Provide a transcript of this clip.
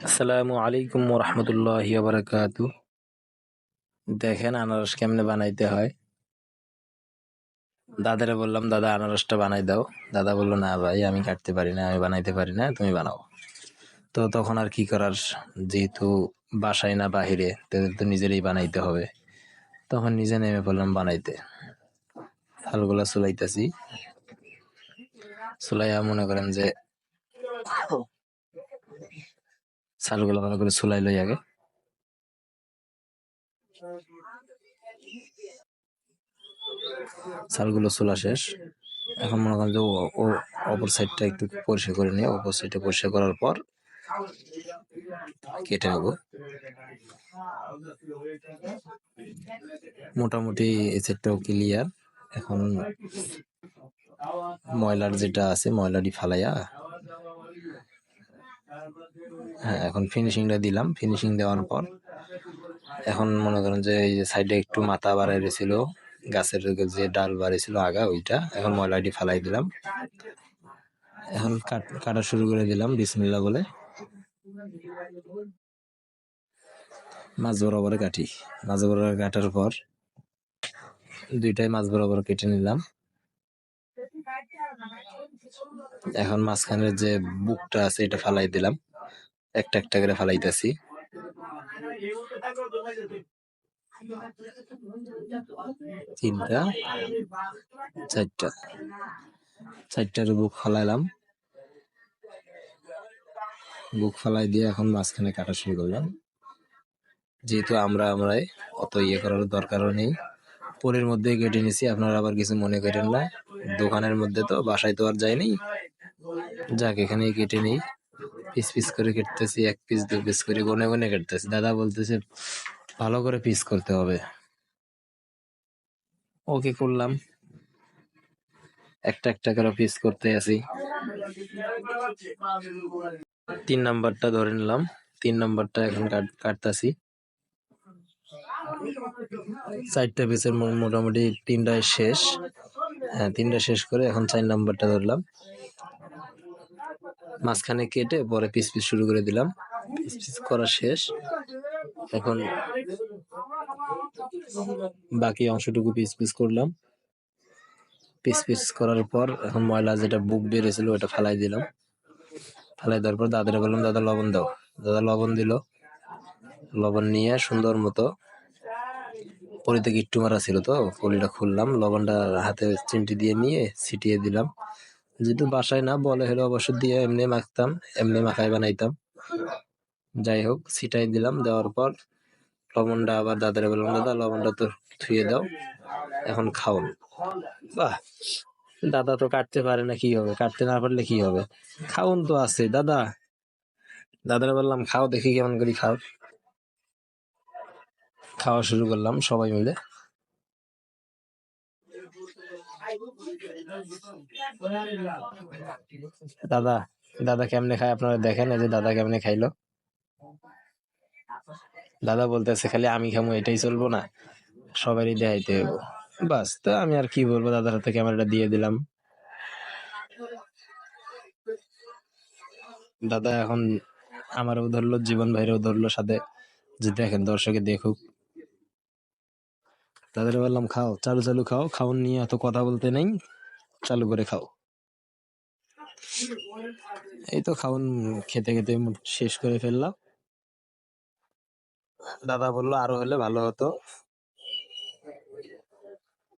আসসালামু আলাইকুম ওরহমতুল্লাহি ওয়াবারাকাতু। দেখেন আনারস কেমনে বানাইতে হয়। দাদারে বললাম, দাদা আনারসটা বানাই দাও। দাদা বললো, না ভাই আমি কাটতে পারি না, আমি বানাইতে পারি না, তুমি বানাও। তো তখন আর কি করার, যেহেতু বাসায় না বাহিরে, তাদের তো নিজেরই বানাইতে হবে। তখন নিজে নেমে পড়লাম বানাইতে। হালগুলা চুলাইতেছি, চুলাইয়া মনে করেন যে চালগুলো ভালো করে চুলাই লই আগে। চালগুলো চুলা শেষ, এখন মনে করেন যে ও অপর সাইডটা একটু পরিষ্কার করে নিয়ে অপর সাইডটা পরিষ্কার করার পর কেটে নেবো। মোটামুটি এই সাইডটাও ক্লিয়ার। এখন ময়লার যেটা আছে ময়লাটি ফালাইয়া, হ্যাঁ এখন ফিনিশিংটা দিলাম। ফিনিশিং দেওয়ার পর এখন মনে করেন যে এই যে সাইডে একটু মাথা বাড়াই ছিল, গাছের যে ডাল বাড়িয়েছিল আগা, ওইটা এখন ময়লাটি ফালাই দিলাম। এখন কাটা শুরু করে দিলাম বিসমিল্লাহ বলে। মাছ বরাবর কাটি, মাছ বরাবর কাটার পর দুইটাই মাছ বরাবর কেটে নিলাম। এখন মাঝখানের যে বুকটা আছে এটা ফালাই দিলাম, একটা একটা করে ফালাইতেছি। তিনটা, চারটার বুক ফালাইলাম। বুক ফালাই দিয়ে এখন মাঝখানে কাটা শুরু করলাম। যেহেতু আমরাই অত ইয়ে করার দরকারও নেই, পরের মধ্যে কেটে নিছি। আপনারা আবার কিছু মনে করেন না, দোকানের মধ্যে তো, বাসায় তো আর যায়নি, যাক এখানেই কেটে নেই। পিস পিস করে কেটতেছি, এক পিস দু পিস করে গনে গনে কেটতেছি। দাদা বলতেছে ভালো করে পিস করতে হবে। ওকে করলাম, একটা একটা করে পিস করতে আছি। 3 নাম্বারটা ধরে নিলাম, 3 নাম্বারটা এখন কাটতাছি। 4টা পিসের মোটামুটি 3টাই শেষ। হ্যাঁ 3টা শেষ করে এখন 4 নাম্বারটা ধরলাম, মাঝখানে কেটে পরে পিস পিস শুরু করে দিলাম। পিস পিস করা শেষ, এখন বাকি অংশটুকু পিস পিস করলাম। পিস পিস করার পর এখন ময়লা যেটা বুক বেরিয়েছিল ওটা ফালাই দিলাম। ফালাই দেওয়ার পর দাদারে বললাম, দাদা লবণ দাও। দাদা লবণ দিল। লবণ নিয়ে সুন্দর মতো, পলিতে গিট্টু মারা ছিল তো পলিটা খুললাম, লবণটা হাতে চিমটি দিয়ে নিয়ে ছিটিয়ে দিলাম। যেহেতু বাসায় না, বলে হলে অবশ্য দিয়ে এমনি মাখতাম, এমনি মাখায় বানাইতাম। যাই হোক ছিটাই দিলাম। দেওয়ার পর লবণটা আবার দাদারে বললাম, দাদা লবণটা তো ধুয়ে দাও, এখন খাও। বাহ, দাদা তো কাটতে পারে না, কি হবে? কাটতে না পারলে কি হবে, খাওন তো আছে দাদা। দাদারে বললাম, খাও দেখি কেমন করে খাও। খাওয়া শুরু করলাম সবাই মিলে। দাদা দাদা কেমনে খায় আপনারা দেখেন, এই যে দাদা কেমনে খাইলো। দাদা বলতেছে খালি আমি খামো, এটাই চলবো না, সবারই দেখাইতে হইব। বাস, তো আমি আর কি বলবো, দাদার হাতে ক্যামেরাটা দিয়ে দিলাম। দাদা এখন আমারও ধরলো, জীবন ভাইরেও ধরলো সাথে, যে দেখেন দর্শকে দেখুক। তাদের বললাম, খাও, চালু চালু খাও, খাওন নিয়ে এত কথা বলতে নেই, চালু করে খাও। এই তো খাওন খেতে খেতে শেষ করে ফেললাম। দাদা বললো আরো হলে ভালো হতো,